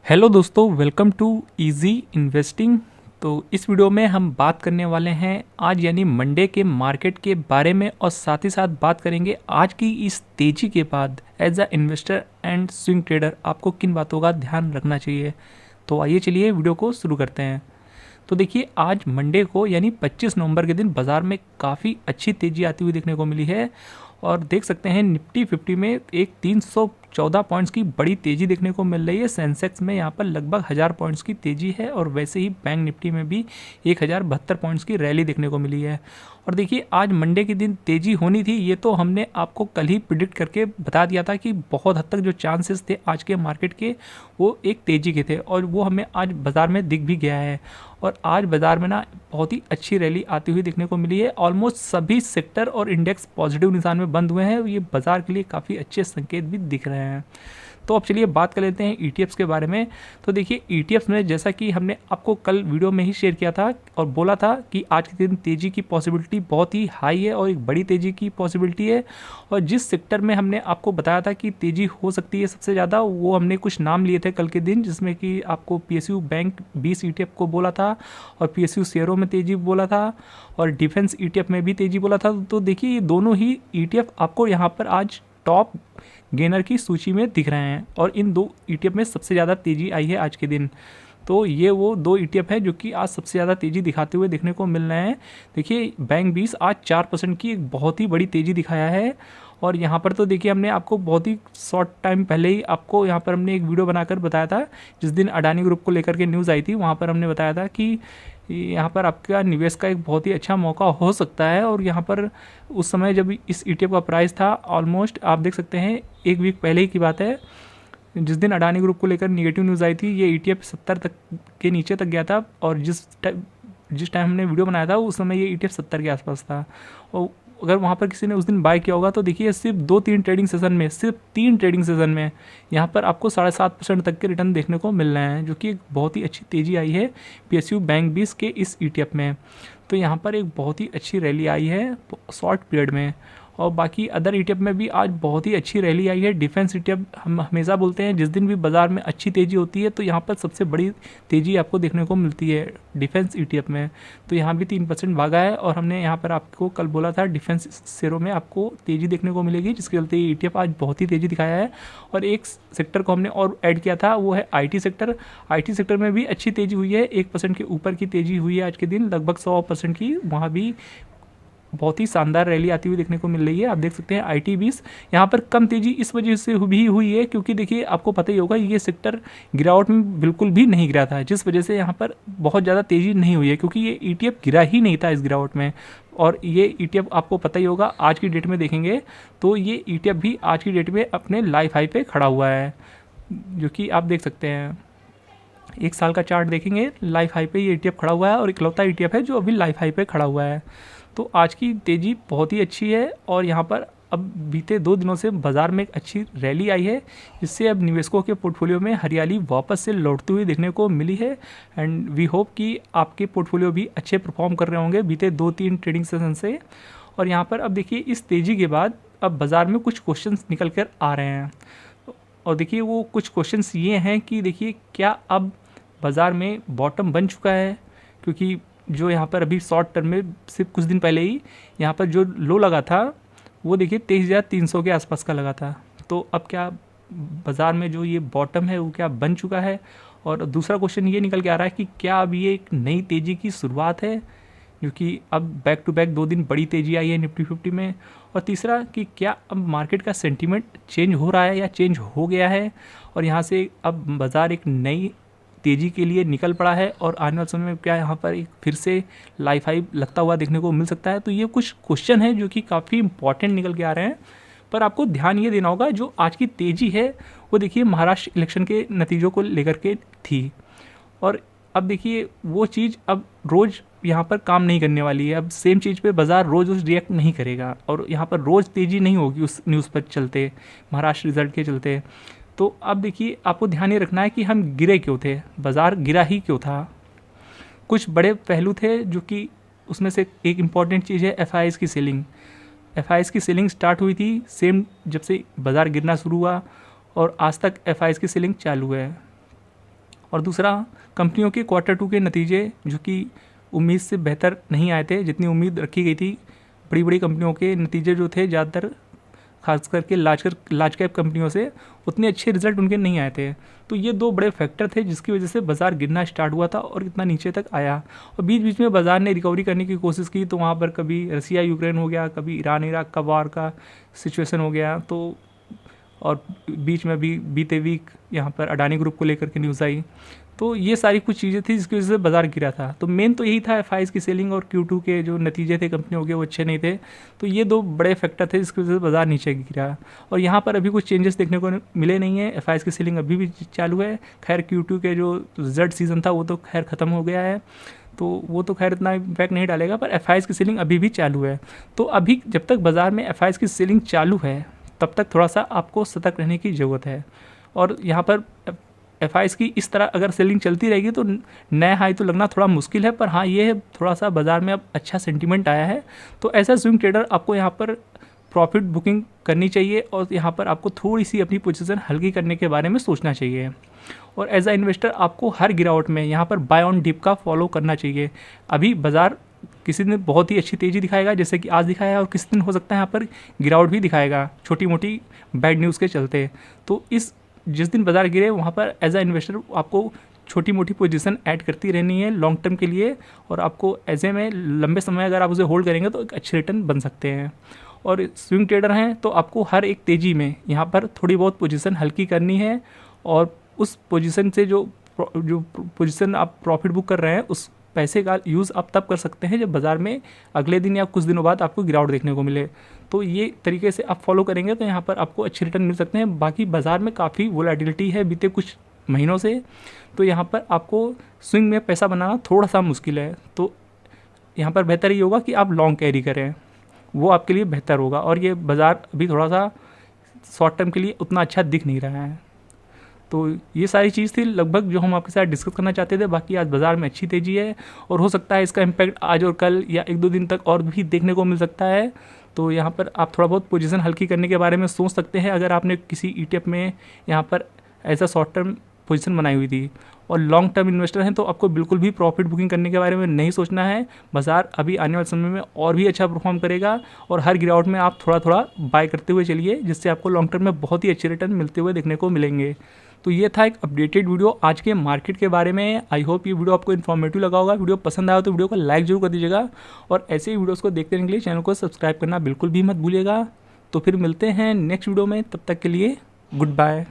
Hello दोस्तों, welcome to easy investing. तो इस वीडियो में हम बात करने वाले हैं आज यानी मंडे के मार्केट के बारे में और साथ ही साथ बात करेंगे आज की इस तेज़ी के बाद as a investor and swing trader आपको किन बातों का ध्यान रखना चाहिए। तो आइए चलिए वीडियो को शुरू करते हैं। तो देखिए, आज मंडे को यानी 25 नवंबर के दिन बाज़ार में काफ़ी अच्छी तेज़ी आती हुई देखने को मिली है और देख सकते हैं निफ्टी 50 में एक 314 पॉइंट्स की बड़ी तेज़ी देखने को मिल रही है। सेंसेक्स में यहाँ पर लगभग 1000 पॉइंट्स की तेज़ी है और वैसे ही बैंक निफ्टी में भी 1072 पॉइंट्स की रैली देखने को मिली है। और देखिए, आज मंडे के दिन तेज़ी होनी थी, ये तो हमने आपको कल ही प्रिडिक्ट करके बता दिया था कि बहुत हद तक जो चांसेस थे आज के मार्केट के वो एक तेज़ी के थे और वो हमें आज बाज़ार में दिख भी गया है। और आज बाज़ार में ना बहुत ही अच्छी रैली आती हुई देखने को मिली है। ऑलमोस्ट सभी सेक्टर और इंडेक्स पॉजिटिव निशान में बंद हुए हैं। ये बाज़ार के लिए काफ़ी अच्छे संकेत भी दिख रहे हैं। तो अब चलिए बात कर लेते हैं ईटीएफ्स के बारे में। तो देखिए, ईटीएफ्स में जैसा कि हमने आपको कल वीडियो में ही शेयर किया था और बोला था कि आज के दिन तेज़ी की पॉसिबिलिटी बहुत ही हाई है और एक बड़ी तेज़ी की पॉसिबिलिटी है। और जिस सेक्टर में हमने आपको बताया था कि तेज़ी हो सकती है सबसे ज़्यादा, वो हमने कुछ नाम लिए थे कल के दिन, जिसमें कि आपको पीएसयू बैंक 20 ईटीएफ को बोला था और पीएसयू शेयरों में तेज़ी बोला था और डिफेंस ईटीएफ में भी तेज़ी बोला था। तो देखिए, ये दोनों ही ईटीएफ आपको यहाँ पर आज टॉप गेनर की सूची में दिख रहे हैं और इन दो ईटीएफ में सबसे ज़्यादा तेज़ी आई है आज के दिन। तो ये वो दो ईटीएफ है जो कि आज सबसे ज़्यादा तेज़ी दिखाते हुए देखने को मिल रहे हैं। देखिए, बैंक 20 आज 4% की एक बहुत ही बड़ी तेज़ी दिखाया है। और यहाँ पर तो देखिए, हमने आपको बहुत ही शॉर्ट टाइम पहले ही आपको यहाँ पर हमने एक वीडियो बनाकर बताया था, जिस दिन अडानी ग्रुप को लेकर के न्यूज़ आई थी, वहाँ पर हमने बताया था कि यहाँ पर आपका निवेश का एक बहुत ही अच्छा मौका हो सकता है। और यहाँ पर उस समय जब इस ईटीएफ का प्राइस था, ऑलमोस्ट आप देख सकते हैं एक वीक पहले ही की बात है, जिस दिन अडानी ग्रुप को लेकर निगेटिव न्यूज़ आई थी, ये ईटीएफ 70 तक के नीचे तक गया था। और जिस टाइम हमने वीडियो बनाया था उस समय ये ईटीएफ 70 के आसपास था। और अगर वहाँ पर किसी ने उस दिन बाय किया होगा तो देखिए, सिर्फ 2-3 ट्रेडिंग सेशन में, सिर्फ 3 ट्रेडिंग सेशन में यहाँ पर आपको 7.5% तक के रिटर्न देखने को मिल रहे हैं, जो कि एक बहुत ही अच्छी तेज़ी आई है पीएसयू बैंक 20 के इस ईटीएफ में। तो यहाँ पर एक बहुत ही अच्छी रैली आई है शॉर्ट पीरियड में। और बाकी अदर ईटीएफ में भी आज बहुत ही अच्छी रैली आई है। डिफेंस ईटीएफ हम हमेशा बोलते हैं, जिस दिन भी बाज़ार में अच्छी तेज़ी होती है तो यहाँ पर सबसे बड़ी तेज़ी आपको देखने को मिलती है डिफेंस ईटीएफ में। तो यहाँ भी 3% भागा है और हमने यहाँ पर आपको कल बोला था डिफेंस शेयरों में आपको तेज़ी देखने को मिलेगी, जिसके चलते ईटीएफ आज बहुत ही तेज़ी दिखाया है। और एक सेक्टर को हमने और ऐड किया था, वो है आईटी सेक्टर। आईटी सेक्टर में भी अच्छी तेज़ी हुई है, 1% के ऊपर की तेज़ी हुई है आज के दिन, लगभग 100% की। वहाँ भी बहुत ही शानदार रैली आती हुई देखने को मिल रही है। आप देख सकते हैं IT 20 यहाँ पर कम तेज़ी इस वजह से भी हुई है क्योंकि देखिए, आपको पता ही होगा ये सेक्टर गिरावट में बिल्कुल भी नहीं गिरा था, जिस वजह से यहाँ पर बहुत ज़्यादा तेज़ी नहीं हुई है, क्योंकि ये ETF गिरा ही नहीं था इस गिरावट में। और ये ETF आपको पता ही होगा, आज की डेट में देखेंगे तो ये ETF भी आज की डेट में अपने लाइफ हाई पे खड़ा हुआ है, जो कि आप देख सकते हैं। एक साल का चार्ट देखेंगे, लाइफ हाई पे ये ETF खड़ा हुआ है और इकलौता ETF है जो अभी लाइफ हाई पे खड़ा हुआ है। तो आज की तेज़ी बहुत ही अच्छी है और यहाँ पर अब बीते 2 दिनों से बाज़ार में एक अच्छी रैली आई है, जिससे अब निवेशकों के पोर्टफोलियो में हरियाली वापस से लौटती हुई देखने को मिली है। एंड वी होप कि आपके पोर्टफोलियो भी अच्छे परफॉर्म कर रहे होंगे बीते 2-3 ट्रेडिंग सेशन से। और यहाँ पर अब देखिए, इस तेज़ी के बाद अब बाज़ार में कुछ क्वेश्चंस निकल कर आ रहे हैं। और देखिए, वो कुछ क्वेश्चंस ये हैं कि देखिए, क्या अब बाज़ार में बॉटम बन चुका है, क्योंकि जो यहाँ पर अभी शॉर्ट टर्म में सिर्फ कुछ दिन पहले ही यहाँ पर जो लो लगा था वो देखिए 23,300 के आसपास का लगा था। तो अब क्या बाज़ार में जो ये बॉटम है वो क्या बन चुका है? और दूसरा क्वेश्चन ये निकल के आ रहा है कि क्या अब ये एक नई तेज़ी की शुरुआत है, क्योंकि अब बैक टू बैक 2 दिन बड़ी तेज़ी आई है निफ्टी 50 में। और तीसरा कि क्या अब मार्केट का सेंटीमेंट चेंज हो रहा है या चेंज हो गया है और यहाँ से अब बाज़ार एक नई तेज़ी के लिए निकल पड़ा है और आने वाले समय में क्या यहाँ पर एक फिर से लाइफ हाई लगता हुआ देखने को मिल सकता है। तो ये कुछ क्वेश्चन है जो कि काफ़ी इंपॉर्टेंट निकल के आ रहे हैं। पर आपको ध्यान ये देना होगा, जो आज की तेज़ी है वो देखिए महाराष्ट्र इलेक्शन के नतीजों को लेकर के थी। और अब देखिए, वो चीज़ अब रोज़ यहाँ पर काम नहीं करने वाली है। अब सेम चीज़ पे बाज़ार रोज़ रिएक्ट नहीं करेगा और यहाँ पर रोज़ तेज़ी नहीं होगी उस न्यूज़ पर चलते, महाराष्ट्र रिजल्ट के चलते। तो अब देखिए, आपको ध्यान ये रखना है कि हम गिरे क्यों थे, बाज़ार गिरा ही क्यों था। कुछ बड़े पहलू थे, जो कि उसमें से एक इम्पॉर्टेंट चीज़ है FIIs की सेलिंग। FIIs की सेलिंग स्टार्ट हुई थी सेम जब से बाज़ार गिरना शुरू हुआ और आज तक FIIs की सेलिंग चालू है। और दूसरा कंपनियों के क्वार्टर 2 के नतीजे जो कि उम्मीद से बेहतर नहीं आए थे, जितनी उम्मीद रखी गई थी। बड़ी बड़ी कंपनियों के नतीजे जो थे ज़्यादातर खास करके लार्ज कैप कंपनियों से उतने अच्छे रिजल्ट उनके नहीं आए थे। तो ये 2 बड़े फैक्टर थे जिसकी वजह से बाज़ार गिरना स्टार्ट हुआ था और इतना नीचे तक आया। और बीच बीच में बाज़ार ने रिकवरी करने की कोशिश की, तो वहाँ पर कभी रसिया यूक्रेन हो गया, कभी ईरान इराक का वार का सिचुएशन हो गया, तो और बीच में भी बीते वीक यहाँ पर अडानी ग्रुप को लेकर के न्यूज़ आई। तो ये सारी कुछ चीज़ें थी जिसकी वजह से बाज़ार गिरा था। तो मेन तो यही था एफआईज की सेलिंग और Q2 के जो नतीजे थे कंपनियों के वो अच्छे नहीं थे। तो ये 2 बड़े फैक्टर थे जिसकी वजह से बाज़ार नीचे गिरा। और यहाँ पर अभी कुछ चेंजेस देखने को मिले नहीं है। एफआईज की सेलिंग अभी भी चालू है। खैर Q2 के जो रिजल्ट सीज़न था वो तो खैर ख़त्म हो गया है, तो वो तो खैर इतना इम्पैक्ट नहीं डालेगा, पर एफआईज की सेलिंग अभी भी चालू है। तो अभी जब तक बाज़ार में एफआईज की सेलिंग चालू है तब तक थोड़ा सा आपको सतर्क रहने की ज़रूरत है। और यहाँ पर एफआईज की इस तरह अगर सेलिंग चलती रहेगी तो नए हाई तो लगना थोड़ा मुश्किल है, पर हाँ ये थोड़ा सा बाज़ार में अब अच्छा सेंटीमेंट आया है। तो एज अ स्विंग ट्रेडर आपको यहाँ पर प्रॉफिट बुकिंग करनी चाहिए और यहाँ पर आपको थोड़ी सी अपनी पोजीशन हल्की करने के बारे में सोचना चाहिए। और एज अ इन्वेस्टर आपको हर गिरावट में यहाँ पर बाय ऑन डिप का फॉलो करना चाहिए। अभी बाज़ार किसी दिन बहुत ही अच्छी तेज़ी दिखाएगा जैसे कि आज दिखाया, और किसी दिन हो सकता है यहाँ पर गिरावट भी दिखाएगा छोटी मोटी बैड न्यूज़ के चलते। तो जिस दिन बाज़ार गिरे वहाँ पर एज अ इन्वेस्टर आपको छोटी मोटी पोजीशन ऐड करती रहनी है लॉन्ग टर्म के लिए, और आपको ऐसे में लंबे समय अगर आप उसे होल्ड करेंगे तो एक अच्छे रिटर्न बन सकते हैं। और स्विंग ट्रेडर हैं तो आपको हर एक तेज़ी में यहाँ पर थोड़ी बहुत पोजीशन हल्की करनी है, और उस पोजीशन से जो पोजीशन आप प्रॉफिट बुक कर रहे हैं उस पैसे का यूज़ आप तब कर सकते हैं जब बाज़ार में अगले दिन या कुछ दिनों बाद आपको गिरावट देखने को मिले। तो ये तरीके से आप फॉलो करेंगे तो यहाँ पर आपको अच्छे रिटर्न मिल सकते हैं। बाकी बाज़ार में काफ़ी वोलेटिलिटी है बीते कुछ महीनों से, तो यहाँ पर आपको स्विंग में पैसा बनाना थोड़ा सा मुश्किल है। तो यहाँ पर बेहतर ये होगा कि आप लॉन्ग कैरी करें, वो आपके लिए बेहतर होगा। और ये बाज़ार अभी थोड़ा सा शॉर्ट टर्म के लिए उतना अच्छा दिख नहीं रहा है। तो ये सारी चीज़ थी लगभग जो हम आपके साथ डिस्कस करना चाहते थे। बाकी आज बाज़ार में अच्छी तेज़ी है और हो सकता है इसका इम्पैक्ट आज और कल या 1-2 दिन तक और भी देखने को मिल सकता है। तो यहाँ पर आप थोड़ा बहुत पोजीशन हल्की करने के बारे में सोच सकते हैं अगर आपने किसी ETF में यहाँ पर as a short term position बनाई हुई थी। और लॉन्ग टर्म इन्वेस्टर हैं तो आपको बिल्कुल भी प्रॉफिट बुकिंग करने के बारे में नहीं सोचना है। बाज़ार अभी आने वाले समय में और भी अच्छा परफॉर्म करेगा और हर गिरावट में आप थोड़ा थोड़ा बाय करते हुए चलिए, जिससे आपको लॉन्ग टर्म में बहुत ही अच्छे रिटर्न मिलते हुए देखने को मिलेंगे। तो ये था एक अपडेटेड वीडियो आज के मार्केट के बारे में। आई होप ये वीडियो आपको इन्फॉर्मेटिव लगा होगा। वीडियो पसंद आया तो वीडियो को लाइक जरूर कर दीजिएगा और ऐसे ही वीडियोस को देखते रहने के लिए चैनल को सब्सक्राइब करना बिल्कुल भी मत भूलिएगा। तो फिर मिलते हैं नेक्स्ट वीडियो में, तब तक के लिए गुड बाय।